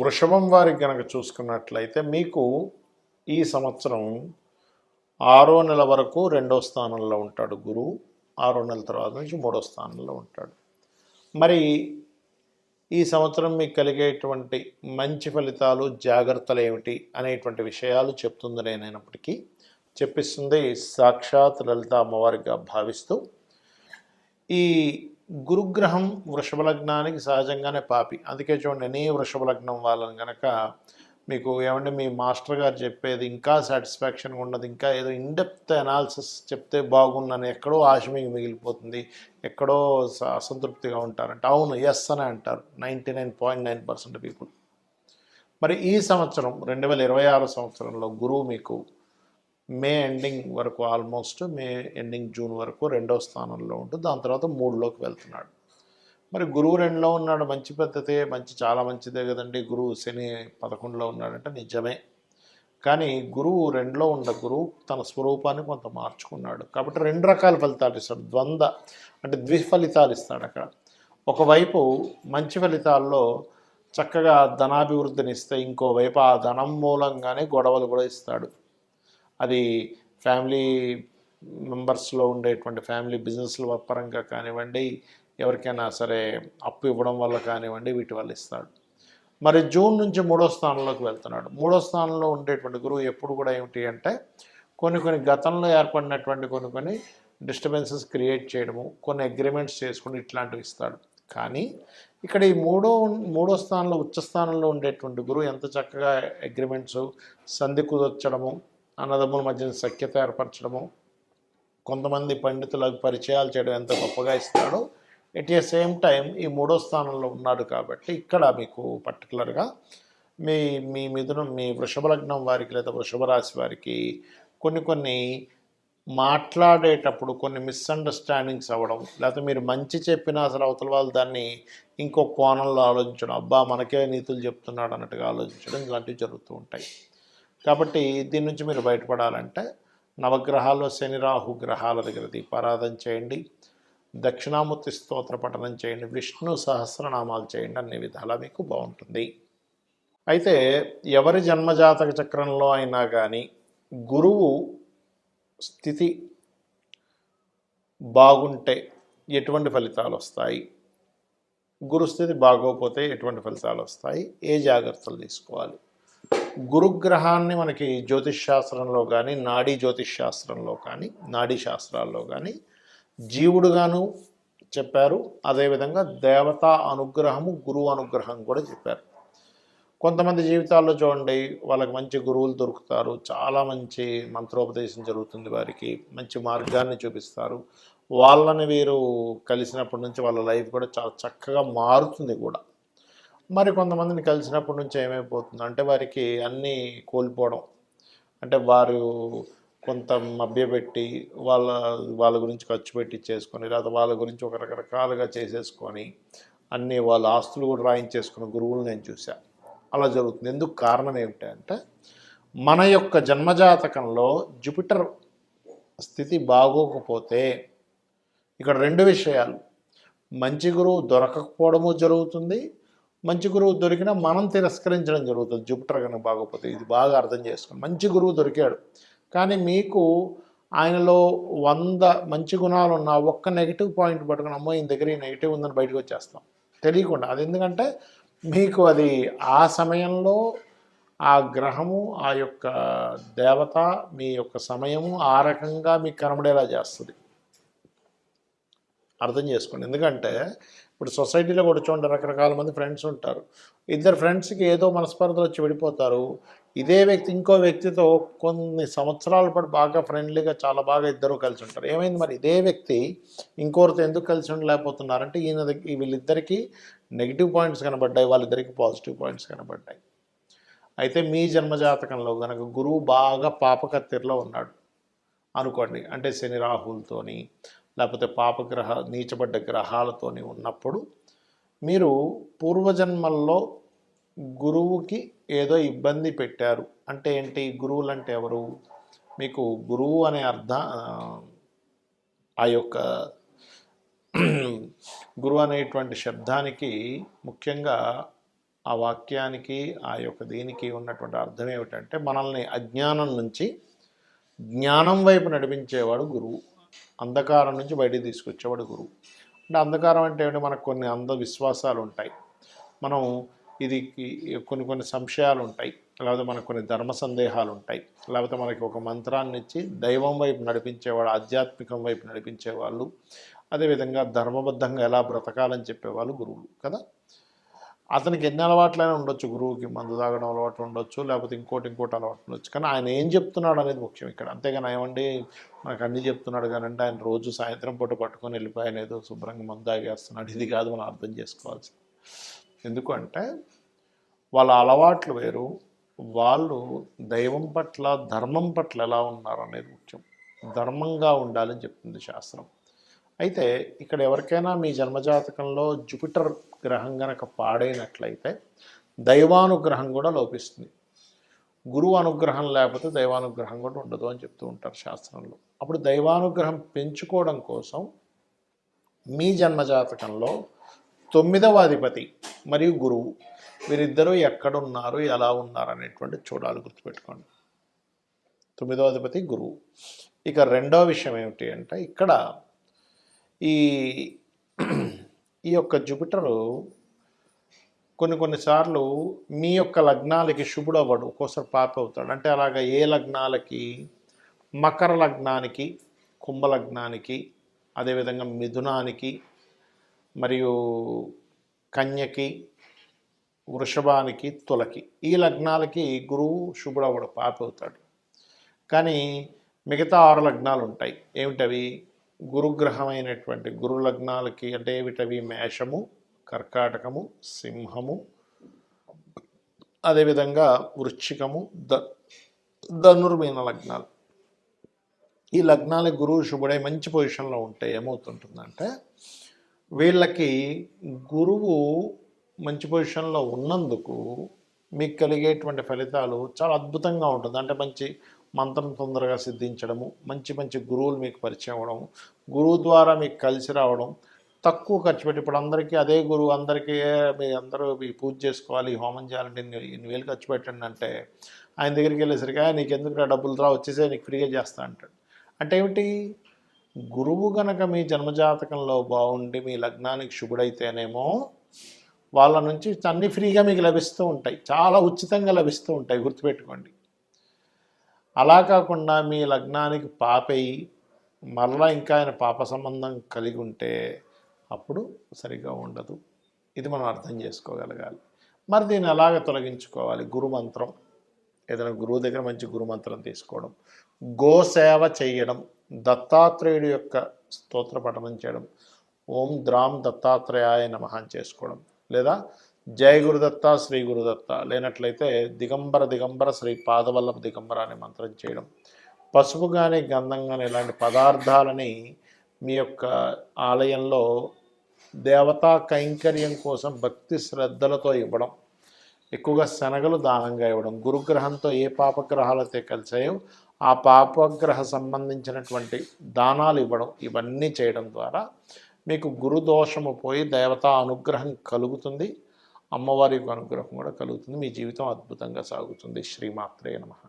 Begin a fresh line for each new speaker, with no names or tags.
వృషభం వారికి గనక చూసుకున్నట్లయితే మీకు ఈ సంవత్సరం 6వ నెల వరకు 2వ స్థానంలో ఉంటాడు గురువు. 6వ నెల తర్వాత నుంచి 3వ స్థానంలో ఉంటాడు. మరి ఈ సంవత్సరం మీకు కలిగేటువంటి మంచి ఫలితాలు, జాగ్రత్తలు ఏమిటి అనేటువంటి విషయాలు చెప్తుంది నేనైనప్పటికీ చెప్పిస్తుంది సాక్షాత్ లలిత అమ్మవారిగా భావిస్తూ. ఈ గురుగ్రహం వృషభ లగ్నానికి సహజంగానే పాపి. అందుకే చూడండి, ఎనీ వృషభ లగ్నం వాళ్ళని కనుక మీకు ఏమంటే మీ మాస్టర్ గారు చెప్పేది ఇంకా సాటిస్ఫాక్షన్గా ఉండదు, ఇంకా ఏదో ఇన్డెప్త్ అనాలిసిస్ చెప్తే బాగుందని ఎక్కడో ఆశ మీకు మిగిలిపోతుంది, ఎక్కడో అసంతృప్తిగా ఉంటారంట. అవును, ఎస్ అని అంటారు 99.9% పీపుల్. మరి ఈ సంవత్సరం 2026 సంవత్సరంలో గురువు మీకు మే ఎండింగ్ వరకు, ఆల్మోస్ట్ మే ఎండింగ్ జూన్ వరకు 2వ స్థానంలో ఉంటుంది. దాని తర్వాత 3లోకి వెళ్తున్నాడు. మరి గురువు 2లో ఉన్నాడు, మంచి పద్ధతే, చాలా మంచిదే కదండి. గురువు శని 11లో ఉన్నాడంటే నిజమే. కానీ గురువు 2లో ఉన్న గురువు తన స్వరూపాన్ని కొంత మార్చుకున్నాడు కాబట్టి 2 రకాల ఫలితాలు ఇస్తాడు. అంటే ద్విఫలితాలు ఇస్తాడు అక్కడ. ఒకవైపు మంచి ఫలితాల్లో చక్కగా ధనాభివృద్ధిని ఇస్తే, ఇంకోవైపు ఆ ధనం మూలంగానే గొడవలు కూడా ఇస్తాడు. అది ఫ్యామిలీ మెంబర్స్లో ఉండేటువంటి ఫ్యామిలీ బిజినెస్ల పరంగా కానివ్వండి, ఎవరికైనా సరే అప్పు ఇవ్వడం వల్ల కానివ్వండి, వీటి వల్ల ఇస్తాడు. మరి జూన్ నుంచి 3వ స్థానంలోకి వెళ్తున్నాడు. 3వ స్థానంలో ఉండేటువంటి గురువు ఎప్పుడు కూడా ఏమిటి అంటే కొన్ని గతంలో ఏర్పడినటువంటి కొన్ని డిస్టర్బెన్సెస్ క్రియేట్ చేయడము, కొన్ని అగ్రిమెంట్స్ చేసుకుని ఇట్లాంటివి ఇస్తాడు. కానీ ఇక్కడ ఈ మూడో స్థానంలో, ఉచ్చ స్థానంలో ఉండేటువంటి గురువు ఎంత చక్కగా అగ్రిమెంట్స్, సంధి కుదర్చడము, అన్నదమ్ముల మధ్యన సఖ్యత ఏర్పరచడము, కొంతమంది పండితులకు పరిచయాలు చేయడం ఎంత గొప్పగా ఇస్తాడో, ఎట్ ఏ సేమ్ టైం ఈ 3వ స్థానంలో ఉన్నాడు కాబట్టి ఇక్కడ మీకు పర్టికులర్గా మీ మిథునం, మీ వృషభ లగ్నం వారికి లేదా వృషభ రాశి వారికి కొన్ని మాట్లాడేటప్పుడు కొన్ని మిస్అండర్స్టాండింగ్స్ అవ్వడం, లేకపోతే మీరు మంచి చెప్పినా అసలు అవతల వాళ్ళు దాన్ని ఇంకో కోణంలో ఆలోచించడం, అబ్బా మనకే నీతులు చెప్తున్నాడు అన్నట్టుగా ఆలోచించడం, ఇలాంటివి జరుగుతూ ఉంటాయి. కాబట్టి దీని నుంచి మీరు బయటపడాలంటే నవగ్రహాల్లో శని రాహు గ్రహాల దగ్గర దీపారాధన చేయండి, దక్షిణామూర్తి స్తోత్ర పఠనం చేయండి, విష్ణు సహస్రనామాలు చేయండి, అన్ని విధాలా మీకు బాగుంటుంది. అయితే ఎవరి జన్మజాతక చక్రంలో అయినా కానీ గురువు స్థితి బాగుంటే ఎటువంటి ఫలితాలు వస్తాయి, గురుస్థితి బాగోకపోతే ఎటువంటి ఫలితాలు వస్తాయి, ఏ జాగ్రత్తలు తీసుకోవాలి? గురుగ్రహాన్ని మనకి జ్యోతిష్ శాస్త్రంలో కానీ, నాడీ జ్యోతిష్ శాస్త్రంలో కానీ, నాడీ శాస్త్రాల్లో కానీ జీవుడుగాను చెప్పారు. అదేవిధంగా దేవతా అనుగ్రహము, గురువు అనుగ్రహం కూడా చెప్పారు. కొంతమంది జీవితాల్లో చూడండి, వాళ్ళకి మంచి గురువులు దొరుకుతారు, చాలా మంచి మంత్రోపదేశం జరుగుతుంది, వారికి మంచి మార్గాన్ని చూపిస్తారు. వాళ్ళని వీరు కలిసినప్పటి నుంచి వాళ్ళ లైఫ్ కూడా చాలా చక్కగా మారుతుంది కూడా. మరి కొంతమందిని కలిసినప్పటి నుంచి ఏమైపోతుంది అంటే వారికి అన్నీ కోల్పోవడం, అంటే వారు కొంత మభ్యపెట్టి వాళ్ళ గురించి ఖర్చు పెట్టి చేసుకొని, లేదా వాళ్ళ గురించి ఒక రకరకాలుగా చేసేసుకొని అన్నీ వాళ్ళ ఆస్తులు కూడా రాయించేసుకున్న గురువులు నేను చూశాను. అలా జరుగుతుంది. ఎందుకు కారణం ఏమిటంటే మన యొక్క జన్మజాతకంలో జూపిటర్ స్థితి బాగోకపోతే ఇక్కడ 2 విషయాలు, మంచి గురువు దొరకకపోవడము జరుగుతుంది, మంచి గురువు దొరికినా మనం తిరస్కరించడం జరుగుతుంది. జూపిటర్ కనుక బాగోపోతే ఇది బాగా అర్థం చేసుకోండి. మంచి గురువు దొరికాడు కానీ మీకు ఆయనలో 100 మంచి గుణాలు ఉన్న ఒక్క నెగిటివ్ పాయింట్ పట్టుకుని, అమ్మో ఈయన దగ్గర ఈ నెగిటివ్ ఉందని బయటకు వచ్చేస్తాం తెలియకుండా. అది ఎందుకంటే మీకు అది ఆ సమయంలో ఆ గ్రహము, ఆ యొక్క దేవత, మీ యొక్క సమయము ఆ రకంగా మీకు కనబడేలా చేస్తుంది. అర్థం చేసుకోండి. ఎందుకంటే ఇప్పుడు సొసైటీలో కూడా చూడండి, రకరకాల మంది ఫ్రెండ్స్ ఉంటారు. ఇద్దరు ఫ్రెండ్స్కి ఏదో మనస్పర్ధలు వచ్చి విడిపోతారు. ఇదే వ్యక్తి ఇంకో వ్యక్తితో కొన్ని సంవత్సరాల పాటు బాగా ఫ్రెండ్లీగా చాలా బాగా ఇద్దరు కలిసి ఉంటారు. ఏమైంది మరి ఇదే వ్యక్తి ఇంకోరితో ఎందుకు కలిసి ఉండలేకపోతున్నారంటే వీళ్ళిద్దరికీ నెగిటివ్ పాయింట్స్ కనబడ్డాయి, వాళ్ళిద్దరికీ పాజిటివ్ పాయింట్స్ కనబడ్డాయి. అయితే మీ జన్మజాతకంలో కనుక గురువు బాగా పాపకత్తిరిలో ఉన్నాడు అనుకోండి, అంటే శని రాహులతోని లేకపోతే పాపగ్రహ నీచబడ్డ గ్రహాలతోని ఉన్నప్పుడు మీరు పూర్వజన్మల్లో గురువుకి ఏదో ఇబ్బంది పెట్టారు. అంటే ఏంటి? గురువులు అంటే ఎవరు? మీకు గురువు అనే ఆ యొక్క గురువు అనేటువంటి శబ్దానికి ముఖ్యంగా ఆ వాక్యానికి ఆ యొక్క దీనికి ఉన్నటువంటి అర్థం ఏమిటంటే మనల్ని అజ్ఞానం నుంచి జ్ఞానం వైపు నడిపించేవాడు గురువు, అంధకారం నుంచి బయటికి తీసుకొచ్చేవాడు గురువు. అంటే అంధకారం అంటే ఏమిటి? మనకు కొన్ని అంధవిశ్వాసాలు ఉంటాయి, మనం ఇది కొన్ని సంశయాలు ఉంటాయి, లేకపోతే మనకు కొన్ని ధర్మ సందేహాలు ఉంటాయి, లేకపోతే మనకి ఒక మంత్రాన్ని ఇచ్చి దైవం వైపు నడిపించేవాడు, ఆధ్యాత్మికం వైపు నడిపించేవాళ్ళు, అదేవిధంగా ధర్మబద్ధంగా ఎలా బ్రతకాలని చెప్పేవాళ్ళు గురువులు కదా. అతనికి ఎన్ని అలవాట్లైనా ఉండొచ్చు, గురువుకి మందు తాగడం అలవాటు ఉండొచ్చు, లేకపోతే ఇంకోటి అలవాటు ఉండొచ్చు, కానీ ఆయన ఏం చెప్తున్నాడు అనేది ముఖ్యం ఇక్కడ. అంతేగాని ఏమండి మనకు అన్నీ చెప్తున్నాడు కానండి ఆయన రోజు సాయంత్రం పూట పట్టుకొని వెళ్ళిపోయాను ఏదో శుభ్రంగా మందు తాగేస్తున్నాడు, ఇది కాదు మనం అర్థం చేసుకోవాల్సి. ఎందుకంటే వాళ్ళ అలవాట్లు వేరు, వాళ్ళు దైవం పట్ల ధర్మం పట్ల ఎలా ఉన్నారు అనేది ముఖ్యం. ధర్మంగా ఉండాలని చెప్తుంది శాస్త్రం. అయితే ఇక్కడ ఎవరికైనా మీ జన్మజాతకంలో జూపిటర్ గ్రహం గనక పాడైనట్లయితే దైవానుగ్రహం కూడా లోపిస్తుంది. గురువు అనుగ్రహం లేకపోతే దైవానుగ్రహం కూడా ఉండదు అని చెప్తూ ఉంటారు శాస్త్రంలో. అప్పుడు దైవానుగ్రహం పెంచుకోవడం కోసం మీ జన్మజాతకంలో 9వ అధిపతి మరియు గురువు వీరిద్దరూ ఎక్కడున్నారు, ఎలా ఉన్నారు అనేటువంటి చూడాలి, గుర్తుపెట్టుకోండి. 9వ అధిపతి గురువు. ఇక రెండవ విషయం ఏమిటి అంటే ఇక్కడ ఈ యొక్క జూపిటరు కొన్నిసార్లు మీ యొక్క లగ్నాలకి శుభుడు అవ్వడు, ఒక్కోసారి పాప అవుతాడు. అంటే అలాగా ఏ లగ్నాలకి? మకర లగ్నానికి, కుంభ లగ్నానికి, అదేవిధంగా మిథునానికి, మరియు కన్యకి, వృషభానికి, తులకి, ఈ లగ్నాలకి గురువు శుభుడవ్వడు, పాప అవుతాడు. కానీ మిగతా 6 లగ్నాలు ఉంటాయి. ఏమిటవి? గురుగ్రహమైనటువంటి గురు లగ్నాలకి అంటే ఏమిటవి? మేషము, కర్కాటకము, సింహము, అదేవిధంగా వృశ్చికము, ధనుర్మీన లగ్నాలు. ఈ లగ్నాలకు గురువు శుభుడై మంచి పొజిషన్లో ఉంటే ఏమవుతుంటుందంటే వీళ్ళకి గురువు మంచి పొజిషన్లో ఉన్నందుకు మీకు కలిగేటువంటి ఫలితాలు చాలా అద్భుతంగా ఉంటుంది. అంటే మంచి మంత్రం తొందరగా సిద్ధించడము, మంచి గురువులు మీకు పరిచయం అవ్వడం, గురువు ద్వారా మీకు కలిసి రావడం, తక్కువ ఖర్చు పెట్టి. ఇప్పుడు అందరికీ అదే గురువు, అందరికీ మీ అందరూ మీ పూజ చేసుకోవాలి, హోమం చేయాలంటే ఇన్ని వేలు ఖర్చు పెట్టండి అంటే ఆయన దగ్గరికి వెళ్ళేసరికి నీకు ఎందుకు డబ్బులు రా, వచ్చేసే నీకు ఫ్రీగా చేస్తా అంటాడు. అంటే ఏమిటి? గురువు గనక మీ జన్మజాతకంలో బాగుండి మీ లగ్నానికి శుభుడైతేనేమో వాళ్ళ నుంచి అన్నీ ఫ్రీగా మీకు లభిస్తూ ఉంటాయి, చాలా ఉచితంగా లభిస్తూ ఉంటాయి, గుర్తుపెట్టుకోండి. అలా కాకుండా మీ లగ్నానికి పాపయి మరలా ఇంకా ఆయన పాప సంబంధం కలిగి ఉంటే అప్పుడు సరిగా ఉండదు. ఇది మనం అర్థం చేసుకోగలగాలి. మరి దీన్ని ఎలాగ తొలగించుకోవాలి? గురుమంత్రం, ఏదైనా గురువు దగ్గర మంచి గురుమంత్రం తీసుకోవడం, గోసేవ చేయడం, దత్తాత్రేయుడి యొక్క స్తోత్ర పఠనం చేయడం, ఓం ద్రాం దత్తాత్రేయాయ నమః అని చేసుకోవడం, లేదా జయ గురుదత్త, శ్రీ గురుదత్త, లేనట్లయితే దిగంబర శ్రీ పాదవల్లభ దిగంబర అనే మంత్రం చేయడం, పసుపు కానీ గంధం కానీ ఇలాంటి పదార్థాలని మీ యొక్క ఆలయంలో దేవతా కైంకర్యం కోసం భక్తి శ్రద్ధలతో ఇవ్వడం, ఎక్కువగా శనగలు దానంగా ఇవ్వడం, గురుగ్రహంతో ఏ పాపగ్రహాలైతే కలిసాయో ఆ పాపగ్రహ సంబంధించినటువంటి దానాలు ఇవ్వడం, ఇవన్నీ చేయడం ద్వారా మీకు గురుదోషము పోయి దేవతా అనుగ్రహం కలుగుతుంది, అమ్మవారి యొక్క అనుగ్రహం కూడా కలుగుతుంది, మీ జీవితం అద్భుతంగా సాగుతుంది. శ్రీమాత్రే నమః.